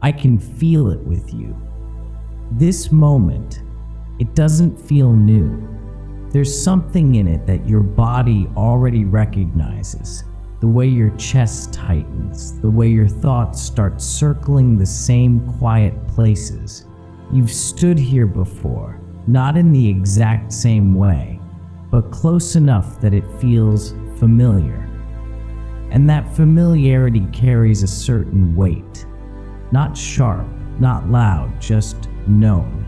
I can feel it with you. This moment, it doesn't feel new. There's something in it that your body already recognizes. The way your chest tightens, the way your thoughts start circling the same quiet places. You've stood here before, not in the exact same way, but close enough that it feels familiar. And that familiarity carries a certain weight. Not sharp, not loud, just known.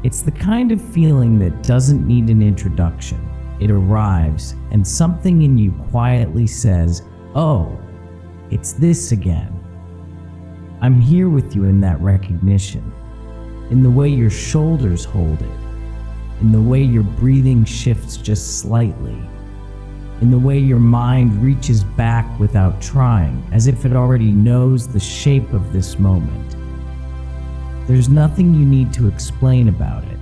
It's the kind of feeling that doesn't need an introduction. It arrives, and something in you quietly says, "Oh, it's this again." I'm here with you in that recognition, in the way your shoulders hold it, in the way your breathing shifts just slightly, in the way your mind reaches back without trying, as if it already knows the shape of this moment. There's nothing you need to explain about it,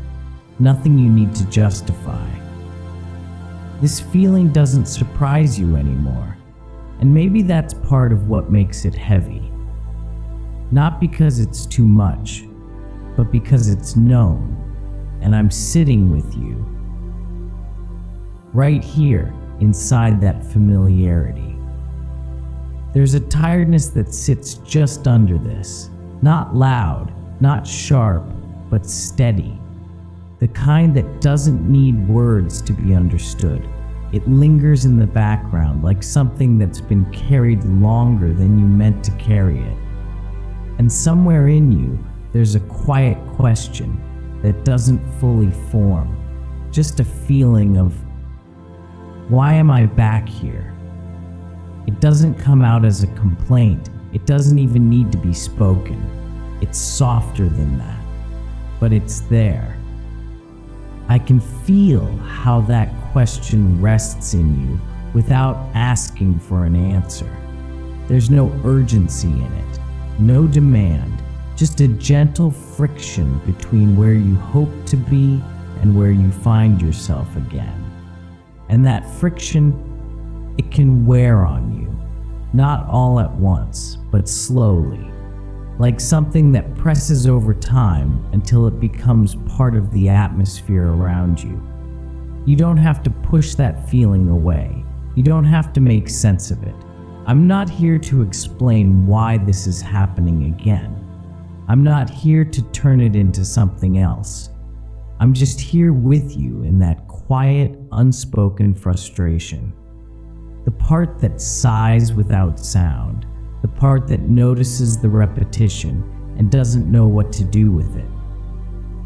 nothing you need to justify. This feeling doesn't surprise you anymore, and maybe that's part of what makes it heavy. Not because it's too much, but because it's known, and I'm sitting with you. Right here, inside that familiarity. There's a tiredness that sits just under this, not loud, not sharp, but steady. The kind that doesn't need words to be understood. It lingers in the background like something that's been carried longer than you meant to carry it. And somewhere in you, there's a quiet question that doesn't fully form. Just a feeling of, why am I back here? It doesn't come out as a complaint. It doesn't even need to be spoken. It's softer than that, but it's there. I can feel how that question rests in you without asking for an answer. There's no urgency in it, no demand, just a gentle friction between where you hope to be and where you find yourself again. And that friction, it can wear on you, not all at once, but slowly. Like something that presses over time until it becomes part of the atmosphere around you. You don't have to push that feeling away. You don't have to make sense of it. I'm not here to explain why this is happening again. I'm not here to turn it into something else. I'm just here with you in that quiet, unspoken frustration. The part that sighs without sound. The part that notices the repetition and doesn't know what to do with it.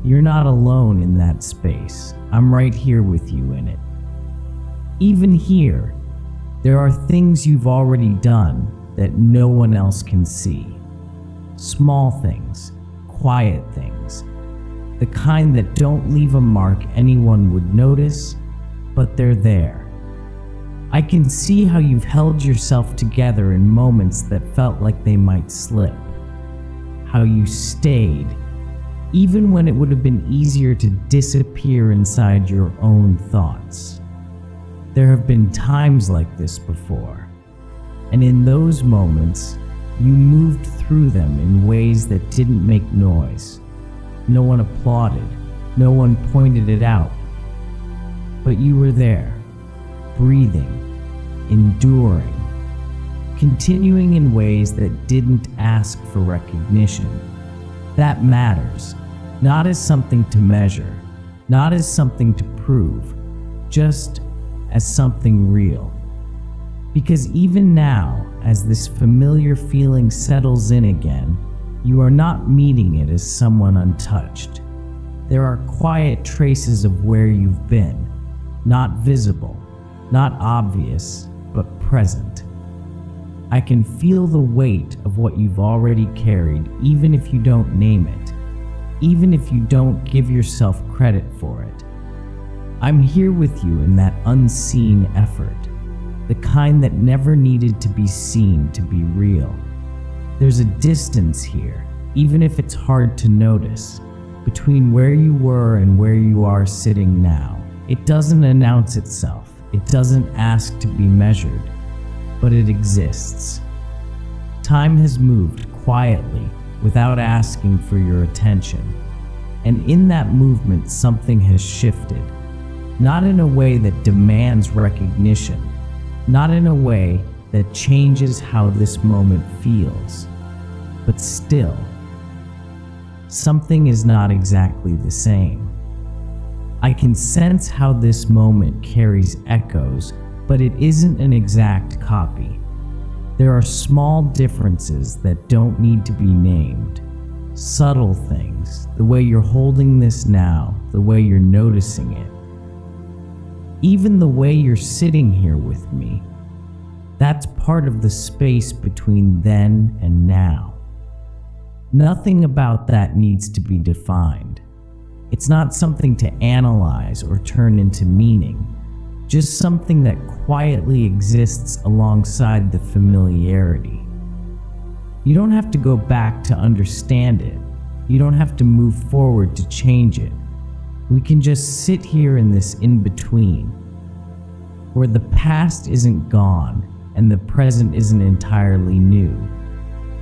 You're not alone in that space. I'm right here with you in it. Even here, there are things you've already done that no one else can see. Small things, quiet things, the kind that don't leave a mark anyone would notice, but they're there. I can see how you've held yourself together in moments that felt like they might slip. How you stayed, even when it would have been easier to disappear inside your own thoughts. There have been times like this before, and in those moments, you moved through them in ways that didn't make noise. No one applauded, no one pointed it out, but you were there, breathing, enduring, continuing in ways that didn't ask for recognition. That matters, not as something to measure, not as something to prove, just as something real. Because even now, as this familiar feeling settles in again, you are not meeting it as someone untouched. There are quiet traces of where you've been, not visible, not obvious, but present. I can feel the weight of what you've already carried, even if you don't name it, even if you don't give yourself credit for it. I'm here with you in that unseen effort, the kind that never needed to be seen to be real. There's a distance here, even if it's hard to notice, between where you were and where you are sitting now. It doesn't announce itself. It doesn't ask to be measured, but it exists. Time has moved quietly without asking for your attention. And in that movement, something has shifted. Not in a way that demands recognition, not in a way that changes how this moment feels, but still, something is not exactly the same. I can sense how this moment carries echoes, but it isn't an exact copy. There are small differences that don't need to be named. Subtle things, the way you're holding this now, the way you're noticing it. Even the way you're sitting here with me. That's part of the space between then and now. Nothing about that needs to be defined. It's not something to analyze or turn into meaning, just something that quietly exists alongside the familiarity. You don't have to go back to understand it. You don't have to move forward to change it. We can just sit here in this in-between, where the past isn't gone and the present isn't entirely new.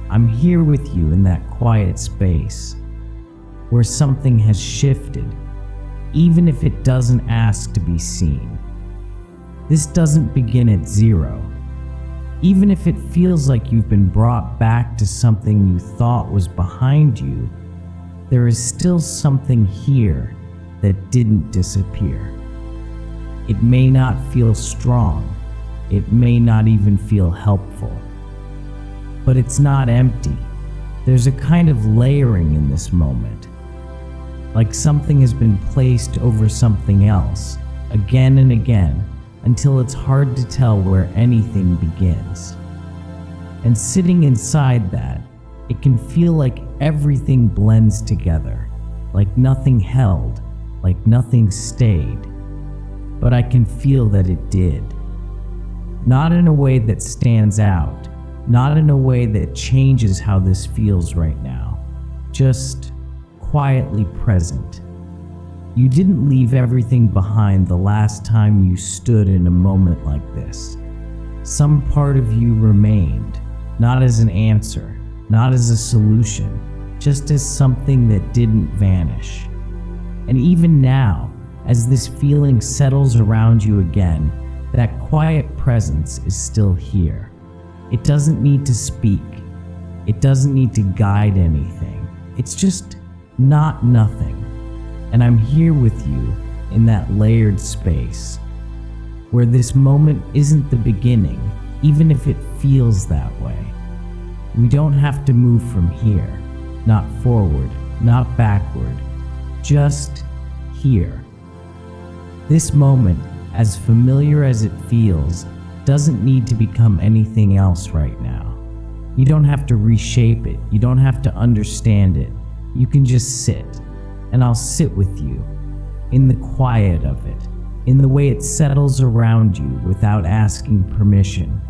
I'm here with you in that quiet space, where something has shifted, even if it doesn't ask to be seen. This doesn't begin at zero. Even if it feels like you've been brought back to something you thought was behind you, there is still something here that didn't disappear. It may not feel strong. It may not even feel helpful. But it's not empty. There's a kind of layering in this moment, like something has been placed over something else, again and again, until it's hard to tell where anything begins. And sitting inside that, it can feel like everything blends together, like nothing held, like nothing stayed. But I can feel that it did. Not in a way that stands out, not in a way that changes how this feels right now, just quietly present. You didn't leave everything behind the last time you stood in a moment like this. Some part of you remained, not as an answer, not as a solution, just as something that didn't vanish. And even now, as this feeling settles around you again, that quiet presence is still here. It doesn't need to speak. It doesn't need to guide anything. It's just not nothing. And I'm here with you in that layered space, where this moment isn't the beginning, even if it feels that way. We don't have to move from here, not forward, not backward, just here. This moment, as familiar as it feels, doesn't need to become anything else right now. You don't have to reshape it. You don't have to understand it. You can just sit. And I'll sit with you in the quiet of it, in the way it settles around you without asking permission.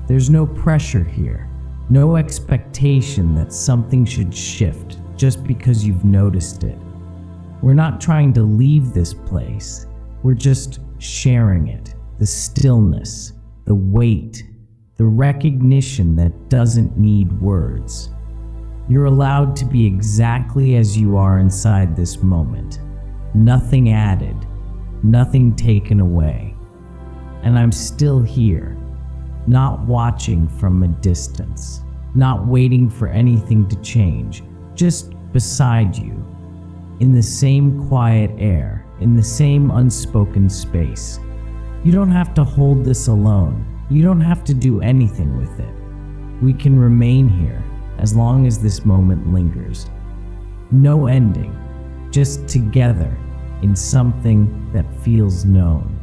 There's no pressure here, no expectation that something should shift just because you've noticed it. We're not trying to leave this place, we're just sharing it, the stillness, the weight, the recognition that doesn't need words. You're allowed to be exactly as you are inside this moment. Nothing added, nothing taken away. And I'm still here, not watching from a distance, not waiting for anything to change, just beside you, in the same quiet air, in the same unspoken space. You don't have to hold this alone. You don't have to do anything with it. We can remain here as long as this moment lingers. No ending, just together in something that feels known.